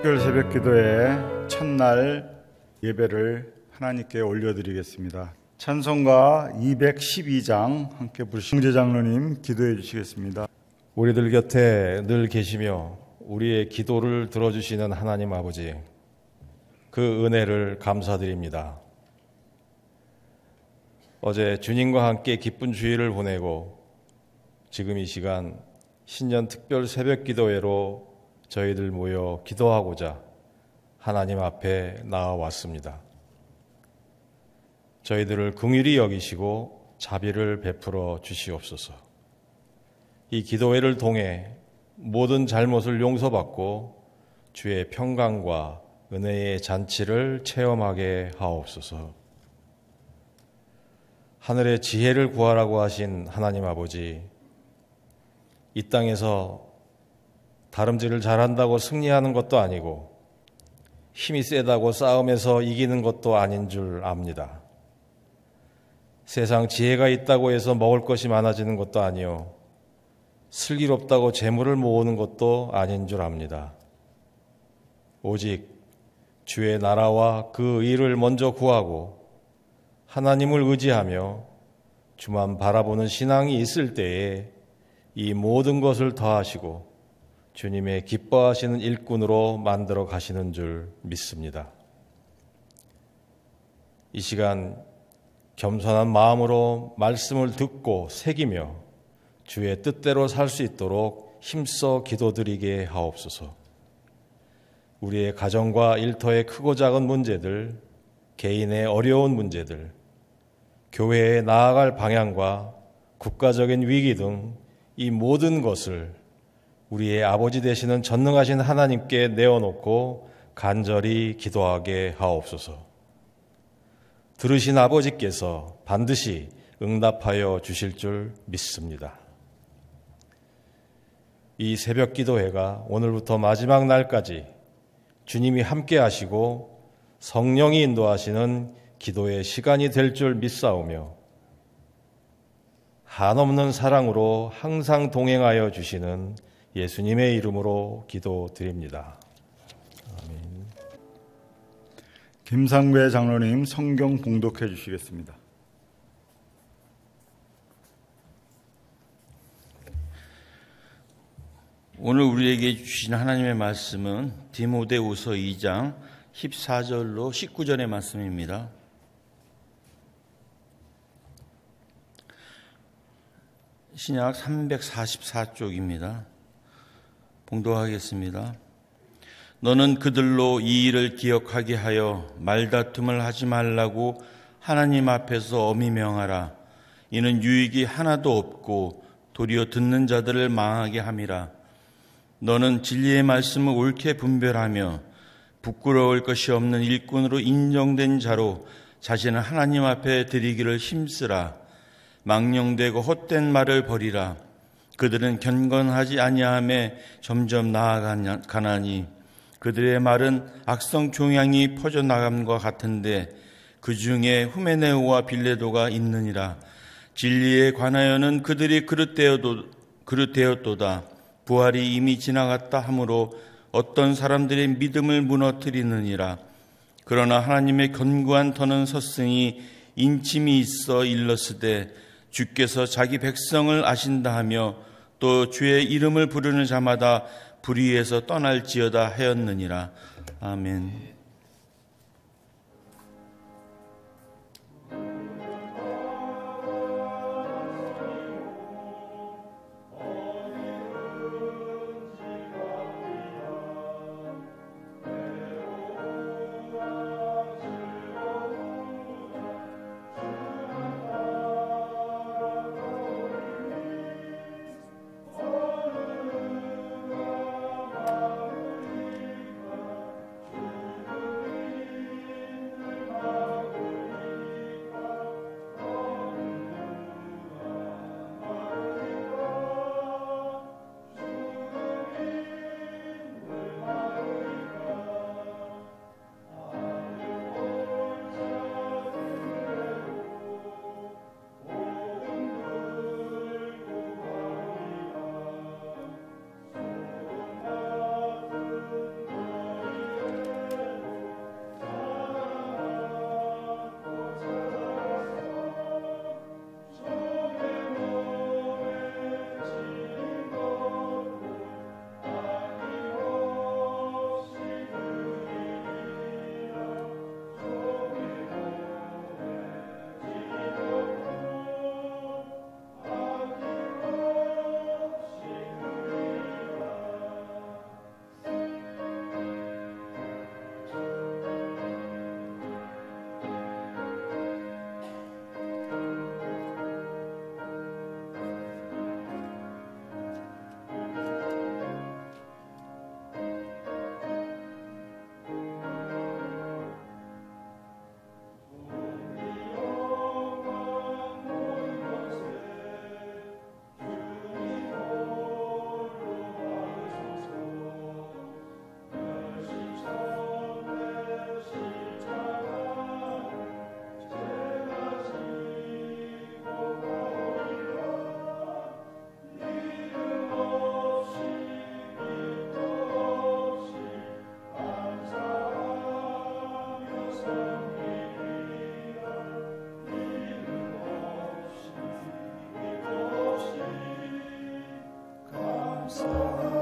특별 새벽 기도의 첫날 예배를 하나님께 올려드리겠습니다. 찬송가 212장 함께 부르신 홍재 장로님 기도해 주시겠습니다. 우리들 곁에 늘 계시며 우리의 기도를 들어주시는 하나님 아버지, 그 은혜를 감사드립니다. 어제 주님과 함께 기쁜 주일을 보내고 지금 이 시간 신년 특별 새벽 기도회로 저희들 모여 기도하고자 하나님 앞에 나아왔습니다. 저희들을 긍휼히 여기시고 자비를 베풀어 주시옵소서. 이 기도회를 통해 모든 잘못을 용서받고 주의 평강과 은혜의 잔치를 체험하게 하옵소서. 하늘의 지혜를 구하라고 하신 하나님 아버지, 이 땅에서 다름질을 잘한다고 승리하는 것도 아니고 힘이 세다고 싸움에서 이기는 것도 아닌 줄 압니다. 세상 지혜가 있다고 해서 먹을 것이 많아지는 것도 아니요, 슬기롭다고 재물을 모으는 것도 아닌 줄 압니다. 오직 주의 나라와 그 의를 먼저 구하고 하나님을 의지하며 주만 바라보는 신앙이 있을 때에 이 모든 것을 더하시고 주님의 기뻐하시는 일꾼으로 만들어 가시는 줄 믿습니다. 이 시간 겸손한 마음으로 말씀을 듣고 새기며 주의 뜻대로 살 수 있도록 힘써 기도드리게 하옵소서. 우리의 가정과 일터의 크고 작은 문제들, 개인의 어려운 문제들, 교회에 나아갈 방향과 국가적인 위기 등 이 모든 것을 우리의 아버지 되시는 전능하신 하나님께 내어놓고 간절히 기도하게 하옵소서. 들으신 아버지께서 반드시 응답하여 주실 줄 믿습니다. 이 새벽 기도회가 오늘부터 마지막 날까지 주님이 함께 하시고 성령이 인도하시는 기도의 시간이 될 줄 믿사오며 한없는 사랑으로 항상 동행하여 주시는 예수님의 이름으로 기도드립니다. 아멘. 김상배 장로님 성경 봉독해 주시겠습니다. 오늘 우리에게 주신 하나님의 말씀은 디모데후서 2장 14절로 19절의 말씀입니다. 신약 344쪽입니다. 봉독하겠습니다. 너는 그들로 이 일을 기억하게 하여 말다툼을 하지 말라고 하나님 앞에서 엄히 명하라. 이는 유익이 하나도 없고 도리어 듣는 자들을 망하게 함이라. 너는 진리의 말씀을 옳게 분별하며 부끄러울 것이 없는 일꾼으로 인정된 자로 자신을 하나님 앞에 드리기를 힘쓰라. 망령되고 헛된 말을 버리라. 그들은 경건하지 아니함에 점점 나아가나니 그들의 말은 악성 종양이 퍼져나감과 같은데 그 중에 후메네오와 빌레도가 있느니라. 진리에 관하여는 그들이 그릇되었도다. 부활이 이미 지나갔다 하므로 어떤 사람들의 믿음을 무너뜨리느니라. 그러나 하나님의 견고한 터는 섰으니 인침이 있어 일렀으되 주께서 자기 백성을 아신다 하며 또 주의 이름을 부르는 자마다 불의에서 떠날지어다 하였느니라. 아멘.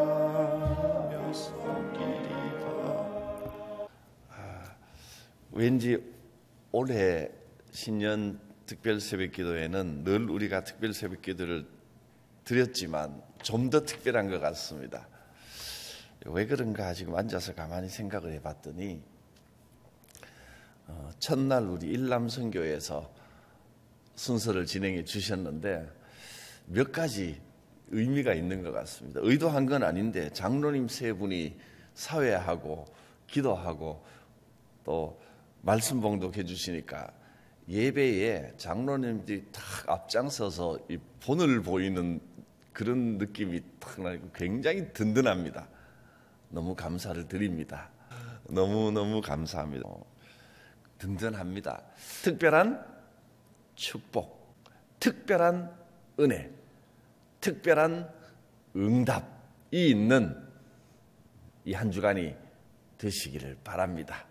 감사하며 섬기리라. 왠지 올해 신년 특별 새벽기도에는 늘 우리가 특별 새벽기도를 드렸지만 좀 더 특별한 것 같습니다. 왜 그런가 지금 앉아서 가만히 생각을 해봤더니 첫날 우리 일남선교에서 순서를 진행해 주셨는데 몇 가지 의미가 있는 것 같습니다. 의도한 건 아닌데 장로님 세 분이 사회하고 기도하고 또 말씀 봉독해 주시니까 예배에 장로님들이 탁 앞장서서 이 본을 보이는 그런 느낌이 탁 나고 굉장히 든든합니다. 너무 감사를 드립니다. 너무너무 감사합니다. 든든합니다. 특별한 축복, 특별한 은혜, 특별한 응답이 있는 이 한 주간이 되시기를 바랍니다.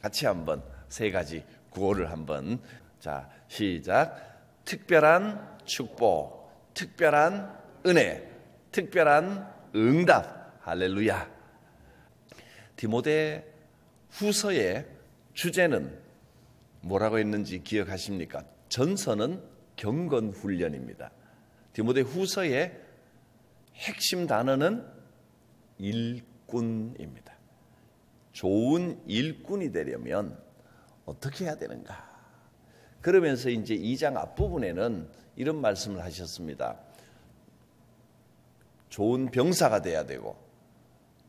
같이 한번 세 가지 구호를 한번 자 시작. 특별한 축복, 특별한 은혜, 특별한 응답. 할렐루야. 디모데 후서의 주제는 뭐라고 했는지 기억하십니까? 전서는 경건훈련입니다. 디모데 후서의 핵심 단어는 일꾼입니다. 좋은 일꾼이 되려면 어떻게 해야 되는가? 그러면서 이제 2장 앞부분에는 이런 말씀을 하셨습니다. 좋은 병사가 돼야 되고,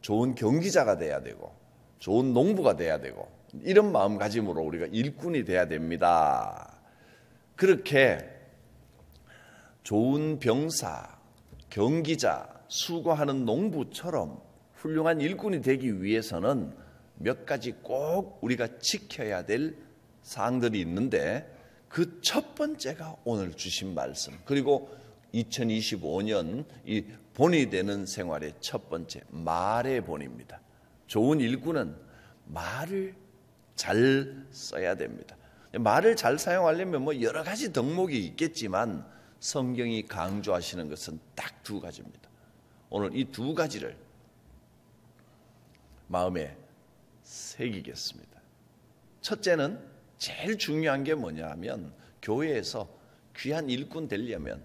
좋은 경기자가 돼야 되고, 좋은 농부가 돼야 되고, 이런 마음가짐으로 우리가 일꾼이 돼야 됩니다. 그렇게 좋은 병사, 경기자, 수고하는 농부처럼 훌륭한 일꾼이 되기 위해서는 몇 가지 꼭 우리가 지켜야 될 사항들이 있는데 그 첫 번째가 오늘 주신 말씀, 그리고 2025년 이 본이 되는 생활의 첫 번째, 말의 본입니다. 좋은 일꾼은 말을 잘 써야 됩니다. 말을 잘 사용하려면 뭐 여러 가지 덕목이 있겠지만 성경이 강조하시는 것은 딱 두 가지입니다. 오늘 이 두 가지를 마음에 새기겠습니다. 첫째는 제일 중요한 게 뭐냐 하면 교회에서 귀한 일꾼 되려면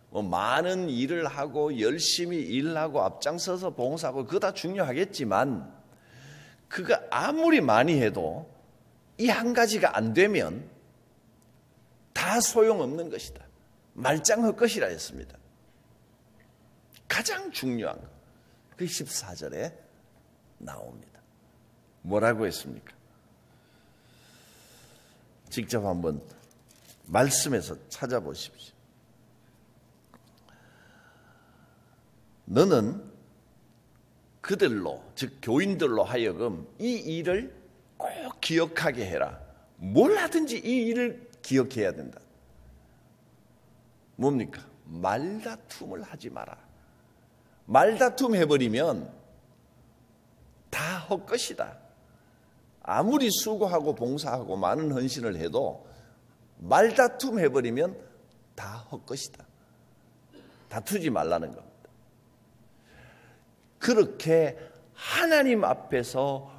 뭐 많은 일을 하고 열심히 일하고 앞장서서 봉사하고 그거 다 중요하겠지만 그거 아무리 많이 해도 이 한 가지가 안 되면 다 소용없는 것이다. 말짱할 것이라 했습니다. 가장 중요한 거. 그 14절에 나옵니다. 뭐라고 했습니까? 직접 한번 말씀에서 찾아보십시오. 너는 그들로, 즉 교인들로 하여금 이 일을 꼭 기억하게 해라. 뭘 하든지 이 일을 기억해야 된다. 뭡니까? 말다툼을 하지 마라. 말다툼 해버리면 다 헛것이다. 아무리 수고하고 봉사하고 많은 헌신을 해도 말다툼 해버리면 다 헛것이다. 다투지 말라는 겁니다. 그렇게 하나님 앞에서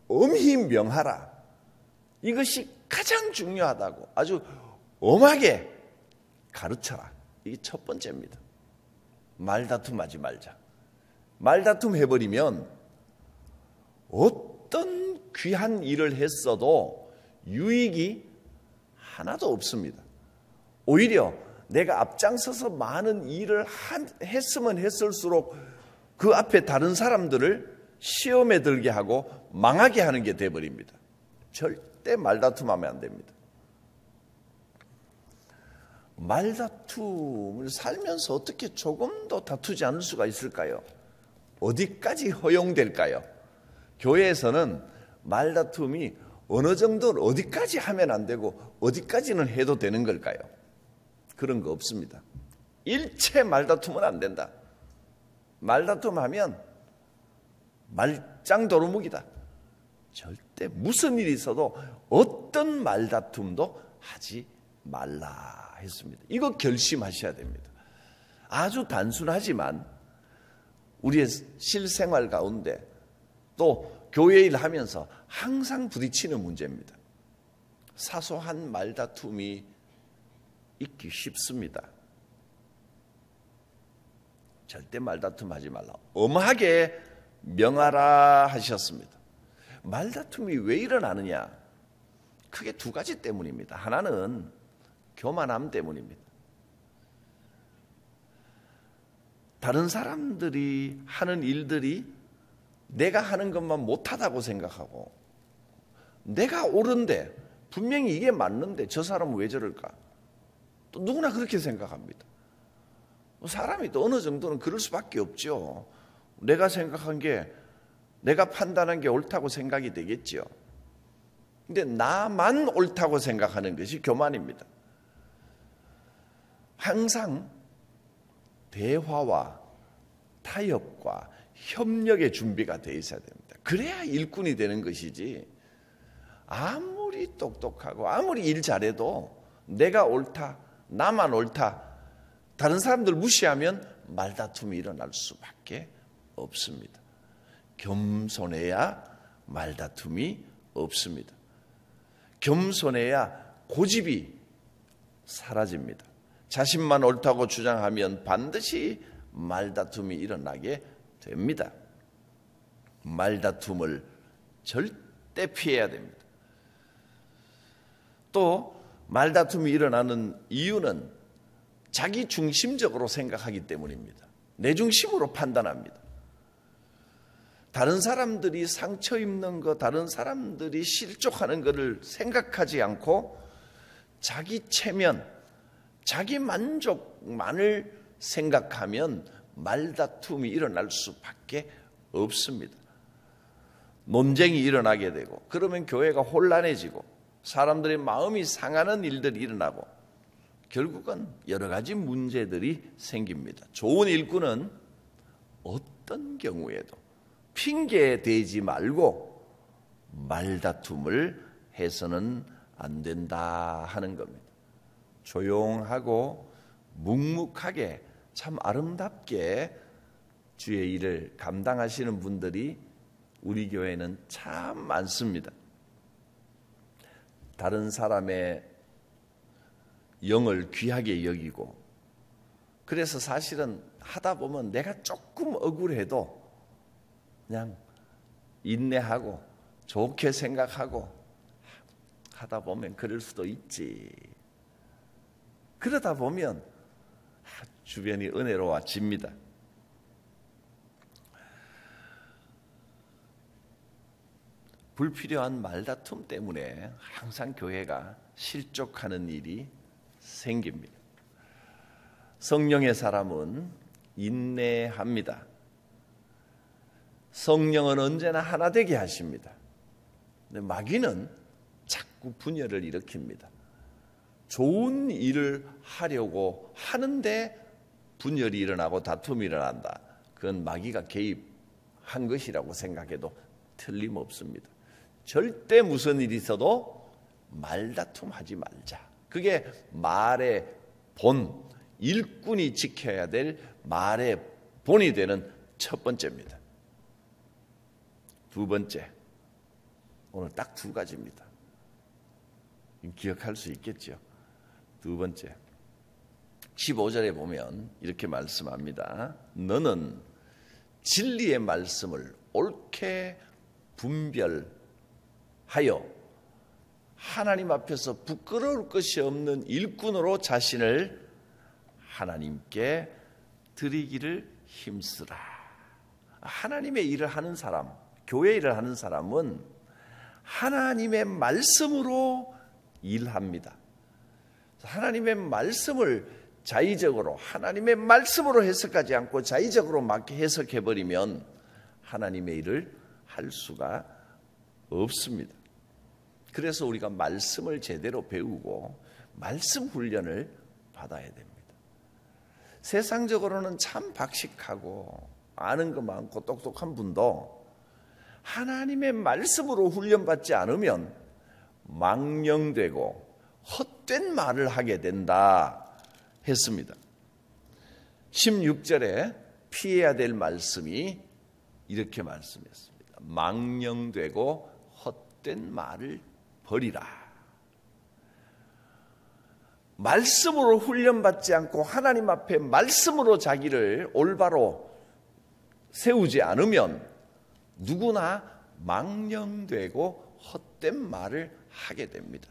엄히 명하라. 이것이 가장 중요하다고 아주 엄하게 가르쳐라. 이게 첫 번째입니다. 말다툼하지 말자. 말다툼 해버리면 어떤 귀한 일을 했어도 유익이 하나도 없습니다. 오히려 내가 앞장서서 많은 일을 했으면 했을수록 그 앞에 다른 사람들을 시험에 들게 하고 망하게 하는 게 돼버립니다. 절대 말다툼하면 안 됩니다. 말다툼을 살면서 어떻게 조금 더 다투지 않을 수가 있을까요? 어디까지 허용될까요? 교회에서는 말다툼이 어느 정도 어디까지 하면 안 되고 어디까지는 해도 되는 걸까요? 그런 거 없습니다. 일체 말다툼은 안 된다. 말다툼하면 말짱 도루묵이다. 절대 무슨 일이 있어도 어떤 말다툼도 하지 말라 했습니다. 이거 결심하셔야 됩니다. 아주 단순하지만 우리의 실생활 가운데 또 교회 일 하면서 항상 부딪히는 문제입니다. 사소한 말다툼이 있기 쉽습니다. 절대 말다툼하지 말라. 엄하게 명하라 하셨습니다. 말다툼이 왜 일어나느냐? 크게 두 가지 때문입니다. 하나는 교만함 때문입니다. 다른 사람들이 하는 일들이 내가 하는 것만 못하다고 생각하고, 내가 옳은데 분명히 이게 맞는데 저 사람은 왜 저럴까? 또 누구나 그렇게 생각합니다. 사람이 또 어느 정도는 그럴 수밖에 없죠. 내가 생각한 게, 내가 판단한 게 옳다고 생각이 되겠죠. 근데 나만 옳다고 생각하는 것이 교만입니다. 항상 대화와 타협과 협력의 준비가 돼 있어야 됩니다. 그래야 일꾼이 되는 것이지, 아무리 똑똑하고 아무리 일 잘해도 내가 옳다, 나만 옳다, 다른 사람들 무시하면 말다툼이 일어날 수밖에 없습니다. 겸손해야 말다툼이 없습니다. 겸손해야 고집이 사라집니다. 자신만 옳다고 주장하면 반드시 말다툼이 일어나게 됩니다. 말다툼을 절대 피해야 됩니다. 또 말다툼이 일어나는 이유는 자기 중심적으로 생각하기 때문입니다. 내 중심으로 판단합니다. 다른 사람들이 상처 입는 것, 다른 사람들이 실족하는 것을 생각하지 않고 자기 체면, 자기 만족만을 생각하면 말다툼이 일어날 수밖에 없습니다. 논쟁이 일어나게 되고, 그러면 교회가 혼란해지고 사람들의 마음이 상하는 일들이 일어나고 결국은 여러 가지 문제들이 생깁니다. 좋은 일꾼은 어떤 경우에도 핑계 대지 말고 말다툼을 해서는 안 된다 하는 겁니다. 조용하고 묵묵하게 참 아름답게 주의 일을 감당하시는 분들이 우리 교회는 참 많습니다. 다른 사람의 영을 귀하게 여기고, 그래서 사실은 하다 보면 내가 조금 억울해도 그냥 인내하고 좋게 생각하고 하다 보면 그럴 수도 있지. 그러다 보면 주변이 은혜로워집니다. 불필요한 말다툼 때문에 항상 교회가 실족하는 일이 생깁니다. 성령의 사람은 인내합니다. 성령은 언제나 하나 되게 하십니다. 근데 마귀는 자꾸 분열을 일으킵니다. 좋은 일을 하려고 하는데 분열이 일어나고 다툼이 일어난다. 그건 마귀가 개입한 것이라고 생각해도 틀림없습니다. 절대 무슨 일이 있어도 말다툼하지 말자. 그게 말의 본, 일꾼이 지켜야 될 말의 본이 되는 첫 번째입니다. 두 번째, 오늘 딱 두 가지입니다. 기억할 수 있겠죠? 두 번째, 15절에 보면 이렇게 말씀합니다. 너는 진리의 말씀을 옳게 분별하여 하나님 앞에서 부끄러울 것이 없는 일꾼으로 자신을 하나님께 드리기를 힘쓰라. 하나님의 일을 하는 사람, 교회 일을 하는 사람은 하나님의 말씀으로 일합니다. 하나님의 말씀을 자의적으로, 하나님의 말씀으로 해석하지 않고 자의적으로 막 해석해버리면 하나님의 일을 할 수가 없습니다. 그래서 우리가 말씀을 제대로 배우고 말씀 훈련을 받아야 됩니다. 세상적으로는 참 박식하고 아는 거 많고 똑똑한 분도 하나님의 말씀으로 훈련받지 않으면 망령되고 헛된 말을 하게 된다 했습니다. 16절에 피해야 될 말씀이 이렇게 말씀했습니다. 망령되고 헛된 말을 버리라. 말씀으로 훈련받지 않고 하나님 앞에 말씀으로 자기를 올바로 세우지 않으면 누구나 망령되고 헛된 말을 하게 됩니다.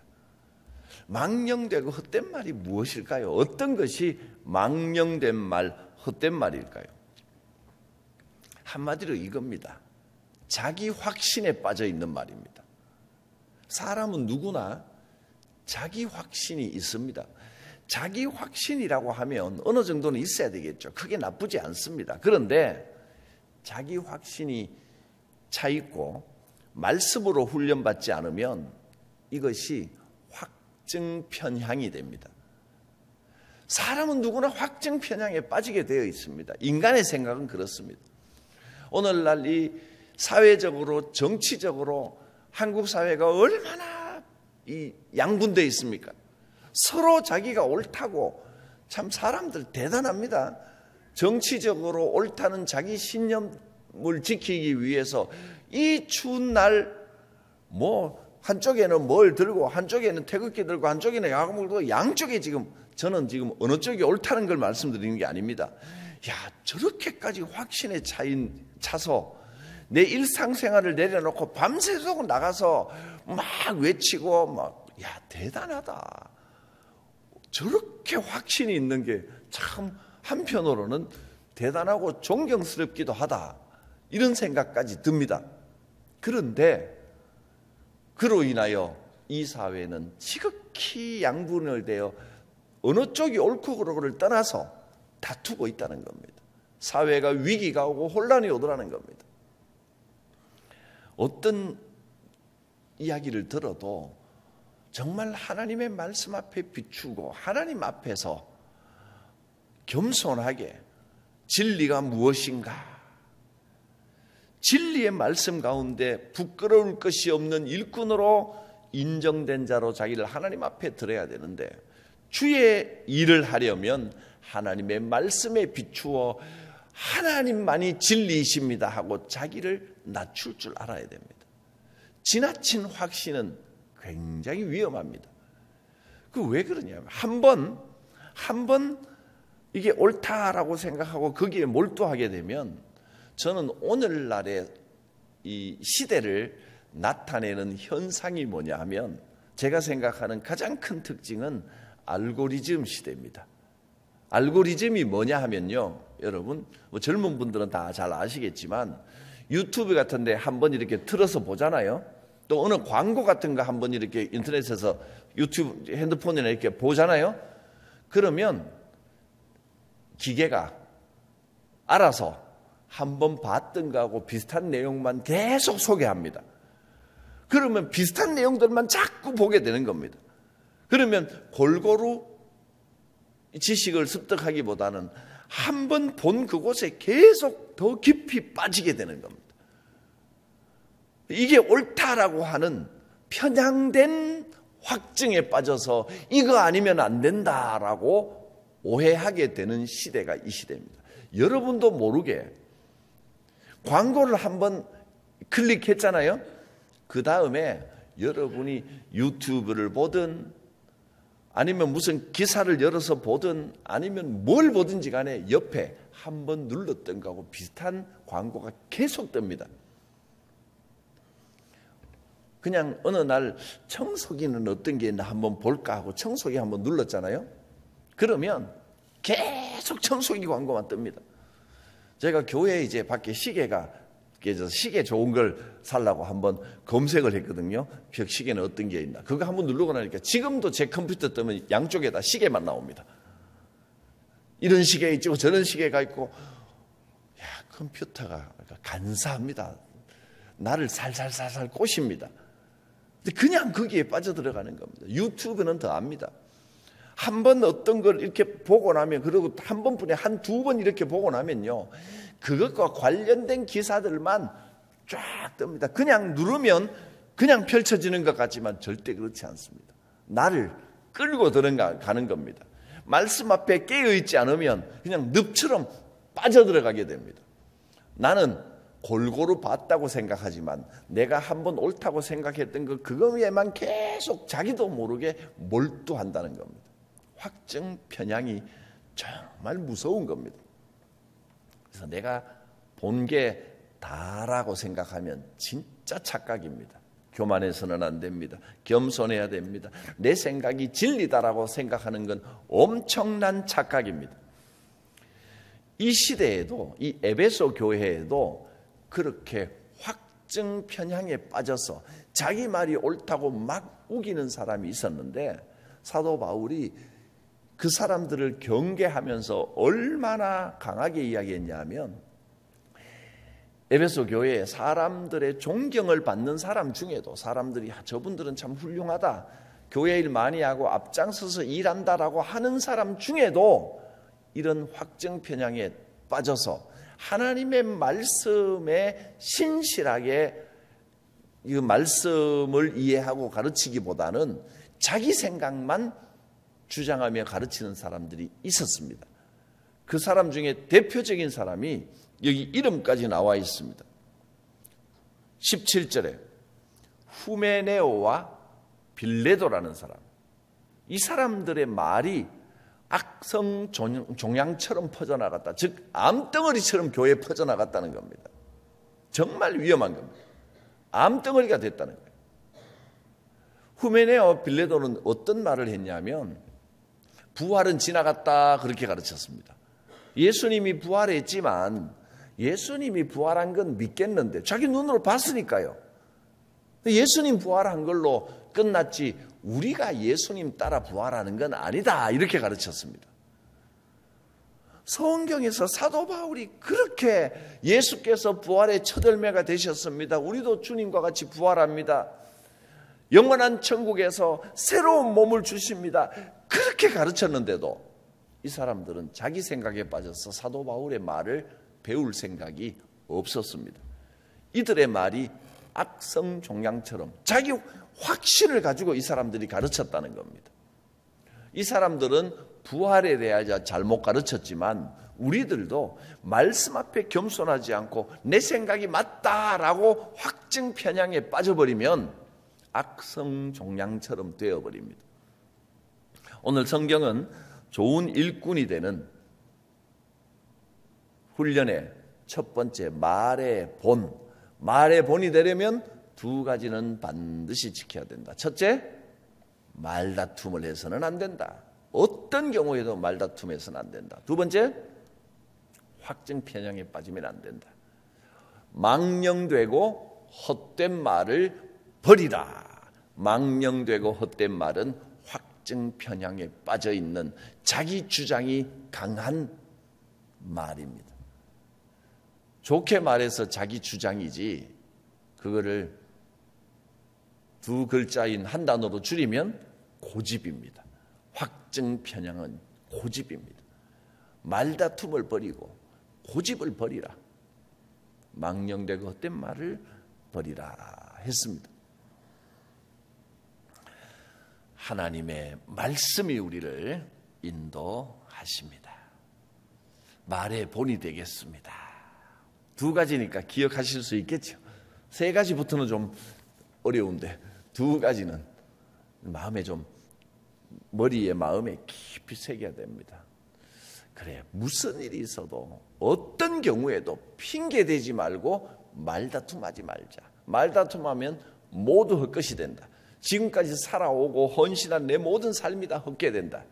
망령되고 헛된 말이 무엇일까요? 어떤 것이 망령된 말, 헛된 말일까요? 한마디로 이겁니다. 자기 확신에 빠져 있는 말입니다. 사람은 누구나 자기 확신이 있습니다. 자기 확신이라고 하면 어느 정도는 있어야 되겠죠. 크게 나쁘지 않습니다. 그런데 자기 확신이 차 있고 말씀으로 훈련받지 않으면 이것이 확증 편향이 됩니다. 사람은 누구나 확증 편향에 빠지게 되어 있습니다. 인간의 생각은 그렇습니다. 오늘날 이 사회적으로 정치적으로 한국 사회가 얼마나 이 양분되어 있습니까? 서로 자기가 옳다고 참 사람들 대단합니다. 정치적으로 옳다는 자기 신념을 지키기 위해서 이 추운 날 한쪽에는 뭘 들고 한쪽에는 태극기 들고 한쪽에는 야구를 들고 양쪽에 저는 지금 어느 쪽이 옳다는 걸 말씀드리는 게 아닙니다. 야, 저렇게까지 확신에 차서 내 일상생활을 내려놓고 밤새도록 나가서 막 외치고 야, 대단하다. 저렇게 확신이 있는 게 참 한편으로는 대단하고 존경스럽기도 하다. 이런 생각까지 듭니다. 그런데 그로 인하여 이 사회는 지극히 양분을 되어 어느 쪽이 옳고 그르고를 떠나서 다투고 있다는 겁니다. 사회가 위기가 오고 혼란이 오더라는 겁니다. 어떤 이야기를 들어도 정말 하나님의 말씀 앞에 비추고 하나님 앞에서 겸손하게 진리가 무엇인가, 진리의 말씀 가운데 부끄러울 것이 없는 일꾼으로 인정된 자로 자기를 하나님 앞에 들어야 되는데, 주의 일을 하려면 하나님의 말씀에 비추어 하나님만이 진리이십니다 하고 자기를 낮출 줄 알아야 됩니다. 지나친 확신은 굉장히 위험합니다. 그 왜 그러냐면 한 번 이게 옳다라고 생각하고 거기에 몰두하게 되면, 저는 오늘날의 이 시대를 나타내는 현상이 뭐냐 하면, 제가 생각하는 가장 큰 특징은 알고리즘 시대입니다. 알고리즘이 뭐냐 하면요, 여러분 젊은 분들은 다 잘 아시겠지만 유튜브 같은 데 한번 이렇게 틀어서 보잖아요. 또 어느 광고 같은 거 한번 이렇게 인터넷에서 유튜브 핸드폰이나 이렇게 보잖아요. 그러면 기계가 알아서 한번 봤던 거하고 비슷한 내용만 계속 소개합니다. 그러면 비슷한 내용들만 자꾸 보게 되는 겁니다. 그러면 골고루 지식을 습득하기보다는 한 번 본 그곳에 계속 더 깊이 빠지게 되는 겁니다. 이게 옳다라고 하는 편향된 확증에 빠져서 이거 아니면 안 된다라고 오해하게 되는 시대가 이 시대입니다. 여러분도 모르게 광고를 한번 클릭했잖아요. 그 다음에 여러분이 유튜브를 보든 아니면 무슨 기사를 열어서 보든 아니면 뭘 보든지 간에 옆에 한번 눌렀던 거하고 비슷한 광고가 계속 뜹니다. 그냥 어느 날 청소기는 어떤 게 있나 한번 볼까 하고 청소기 한번 눌렀잖아요. 그러면 계속 청소기 광고만 뜹니다. 제가 교회에 이제 밖에 시계 좋은 걸 살라고 한번 검색을 했거든요. 시계는 어떤 게 있나. 그거 한번 누르고 나니까 지금도 제 컴퓨터 뜨면 양쪽에다 시계만 나옵니다. 이런 시계 있고 저런 시계가 있고, 야, 컴퓨터가 간사합니다. 나를 살살살살 꼬십니다. 근데 그냥 거기에 빠져들어가는 겁니다. 유튜브는 더 압니다. 한 번 어떤 걸 이렇게 보고 나면, 그리고 한 번뿐이 한두 번 이렇게 보고 나면요, 그것과 관련된 기사들만 쫙 뜹니다. 그냥 누르면 그냥 펼쳐지는 것 같지만 절대 그렇지 않습니다. 나를 끌고 들어가는 겁니다. 말씀 앞에 깨어있지 않으면 그냥 늪처럼 빠져들어가게 됩니다. 나는 골고루 봤다고 생각하지만 내가 한번 옳다고 생각했던 그거에만 계속 자기도 모르게 몰두한다는 겁니다. 확증 편향이 정말 무서운 겁니다. 그래서 내가 본 게 다라고 생각하면 진짜 착각입니다. 교만해서는 안 됩니다. 겸손해야 됩니다. 내 생각이 진리다라고 생각하는 건 엄청난 착각입니다. 이 시대에도, 이 에베소 교회에도 그렇게 확증 편향에 빠져서 자기 말이 옳다고 막 우기는 사람이 있었는데, 사도 바울이 그 사람들을 경계하면서 얼마나 강하게 이야기했냐면, 에베소 교회에 사람들의 존경을 받는 사람 중에도 사람들이 저분들은 참 훌륭하다, 교회 일 많이 하고 앞장서서 일한다라고 하는 사람 중에도 이런 확증 편향에 빠져서 하나님의 말씀에 신실하게 이 말씀을 이해하고 가르치기보다는 자기 생각만 주장하며 가르치는 사람들이 있었습니다. 그 사람 중에 대표적인 사람이 여기 이름까지 나와 있습니다. 17절에 후메네오와 빌레도라는 사람. 이 사람들의 말이 악성 종양처럼 퍼져나갔다. 즉 암덩어리처럼 교회에 퍼져나갔다는 겁니다. 정말 위험한 겁니다. 암덩어리가 됐다는 거예요. 후메네오와 빌레도는 어떤 말을 했냐면 부활은 지나갔다 그렇게 가르쳤습니다. 예수님이 부활했지만 예수님이 부활한 건 믿겠는데 자기 눈으로 봤으니까요. 예수님 부활한 걸로 끝났지 우리가 예수님 따라 부활하는 건 아니다 이렇게 가르쳤습니다. 성경에서 사도 바울이 그렇게 예수께서 부활의 첫 열매가 되셨습니다. 우리도 주님과 같이 부활합니다. 영원한 천국에서 새로운 몸을 주십니다. 그렇게 가르쳤는데도 이 사람들은 자기 생각에 빠져서 사도 바울의 말을 배울 생각이 없었습니다. 이들의 말이 악성 종양처럼 자기 확신을 가지고 이 사람들이 가르쳤다는 겁니다. 이 사람들은 부활에 대하여 잘못 가르쳤지만 우리들도 말씀 앞에 겸손하지 않고 내 생각이 맞다라고 확증 편향에 빠져버리면 악성 종양처럼 되어버립니다. 오늘 성경은 좋은 일꾼이 되는 훈련의 첫 번째 말의 본이 되려면 두 가지는 반드시 지켜야 된다. 첫째, 말다툼을 해서는 안 된다. 어떤 경우에도 말다툼해서는 안 된다. 두 번째, 확증 편향에 빠지면 안 된다. 망령되고 헛된 말을 버리라. 망령되고 헛된 말은 확증 편향에 빠져 있는 자기 주장이 강한 말입니다. 좋게 말해서 자기 주장이지 그거를 두 글자인 한 단어로 줄이면 고집입니다. 확증 편향은 고집입니다. 말다툼을 버리고 고집을 버리라. 망령되고 헛된 말을 버리라 했습니다. 하나님의 말씀이 우리를 인도하십니다. 말의 본이 되겠습니다. 두 가지니까 기억하실 수 있겠죠. 세 가지부터는 좀 어려운데 두 가지는 머리에 마음에 깊이 새겨야 됩니다. 그래, 무슨 일이 있어도 어떤 경우에도 핑계대지 말고 말다툼하지 말자. 말다툼하면 모두 헛것이 된다. 지금까지 살아오고 헌신한 내 모든 삶이 다 헛게 된다.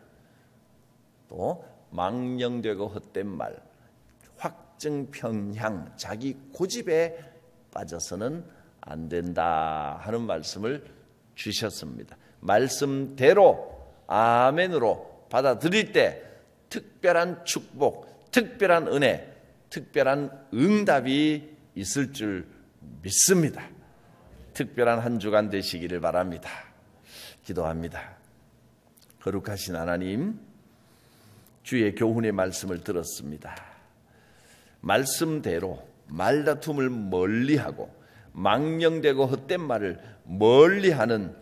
또 망령되고 헛된 말, 확증 편향, 자기 고집에 빠져서는 안 된다 하는 말씀을 주셨습니다. 말씀대로 아멘으로 받아들일 때 특별한 축복, 특별한 은혜, 특별한 응답이 있을 줄 믿습니다. 특별한 한 주간 되시기를 바랍니다. 기도합니다. 거룩하신 하나님, 주의 교훈의 말씀을 들었습니다. 말씀대로 말다툼을 멀리하고 망령되고 헛된 말을 멀리하는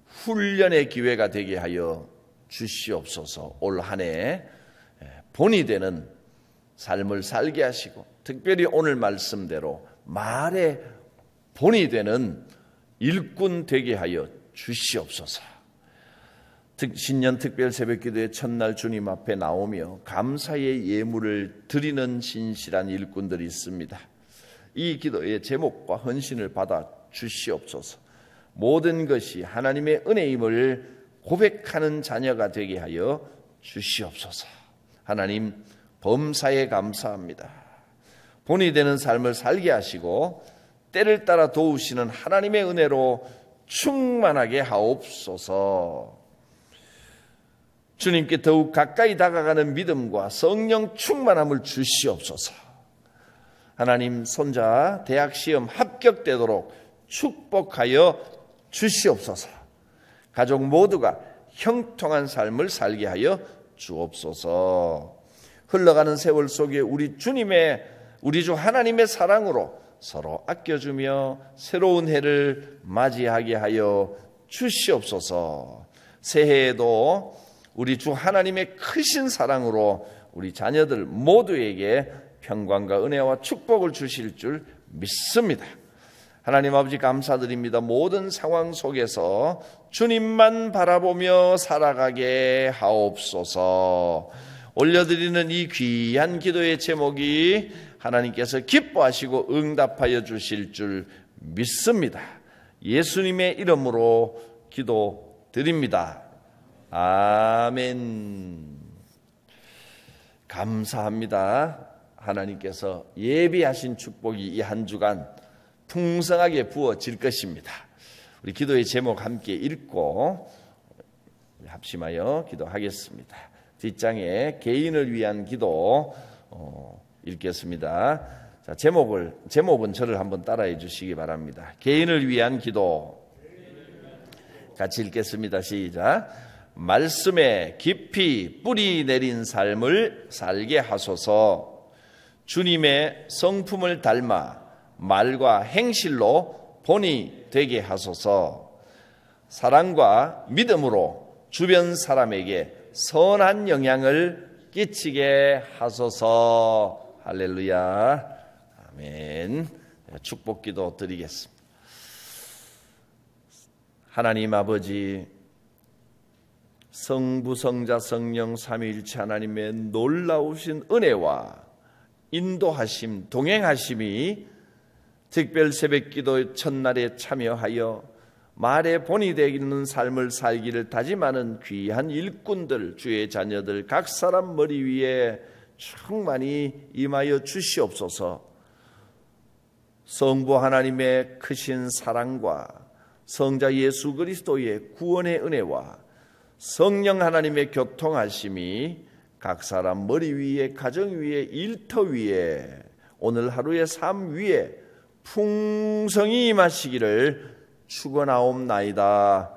훈련의 기회가 되게 하여 주시옵소서. 올 한 해 본이 되는 삶을 살게 하시고 특별히 오늘 말씀대로 말의 본이 되는 일꾼 되게 하여 주시옵소서. 신년 특별 새벽기도의 첫날 주님 앞에 나오며 감사의 예물을 드리는 신실한 일꾼들이 있습니다. 이 기도의 제목과 헌신을 받아 주시옵소서. 모든 것이 하나님의 은혜임을 고백하는 자녀가 되게 하여 주시옵소서. 하나님, 범사에 감사합니다. 본이 되는 삶을 살게 하시고 때를 따라 도우시는 하나님의 은혜로 충만하게 하옵소서. 주님께 더욱 가까이 다가가는 믿음과 성령 충만함을 주시옵소서. 하나님, 손자 대학 시험 합격되도록 축복하여 주시옵소서. 가족 모두가 형통한 삶을 살게 하여 주옵소서. 흘러가는 세월 속에 우리 주 하나님의 사랑으로 서로 아껴주며 새로운 해를 맞이하게 하여 주시옵소서. 새해에도 우리 주 하나님의 크신 사랑으로 우리 자녀들 모두에게 평강과 은혜와 축복을 주실 줄 믿습니다. 하나님 아버지, 감사드립니다. 모든 상황 속에서 주님만 바라보며 살아가게 하옵소서. 올려드리는 이 귀한 기도의 제목이 하나님께서 기뻐하시고 응답하여 주실 줄 믿습니다. 예수님의 이름으로 기도드립니다. 아멘. 감사합니다. 하나님께서 예비하신 축복이 이 한 주간 풍성하게 부어질 것입니다. 우리 기도의 제목 함께 읽고 합심하여 기도하겠습니다. 뒷장에 개인을 위한 기도 읽겠습니다. 자, 제목은 저를 한번 따라해 주시기 바랍니다. 개인을 위한 기도. 같이 읽겠습니다. 시작. 말씀에 깊이 뿌리 내린 삶을 살게 하소서. 주님의 성품을 닮아 말과 행실로 본이 되게 하소서. 사랑과 믿음으로 주변 사람에게 선한 영향을 끼치게 하소서. 할렐루야. 아멘. 축복기도 드리겠습니다. 하나님 아버지, 성부, 성자, 성령 삼위일체 하나님의 놀라우신 은혜와 인도하심, 동행하심이 특별 새벽기도 첫날에 참여하여 말의 본이 되는 삶을 살기를 다짐하는 귀한 일꾼들, 주의 자녀들 각 사람 머리 위에 충만히 임하여 주시옵소서. 성부 하나님의 크신 사랑과 성자 예수 그리스도의 구원의 은혜와 성령 하나님의 교통하심이 각 사람 머리 위에, 가정 위에, 일터 위에, 오늘 하루의 삶 위에 풍성히 임하시기를 축원하옵나이다.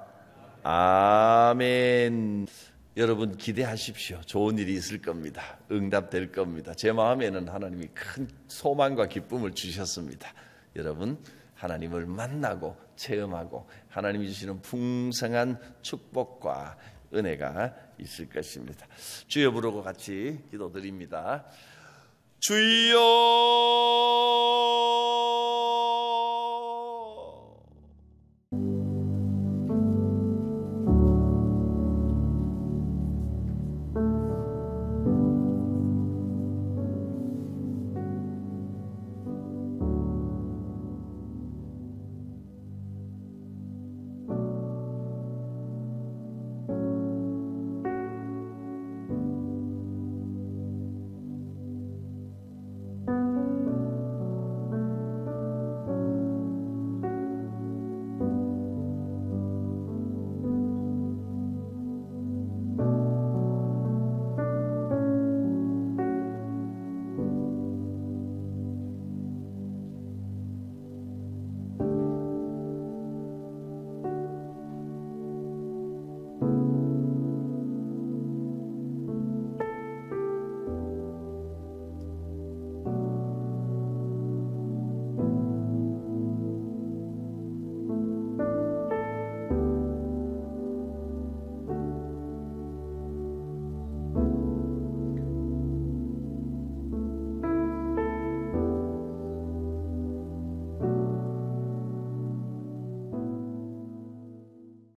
아멘. 여러분 기대하십시오. 좋은 일이 있을 겁니다. 응답될 겁니다. 제 마음에는 하나님이 큰 소망과 기쁨을 주셨습니다. 여러분 하나님을 만나고 체험하고 하나님이 주시는 풍성한 축복과 은혜가 있을 것입니다. 주여 부르고 같이 기도드립니다. 주여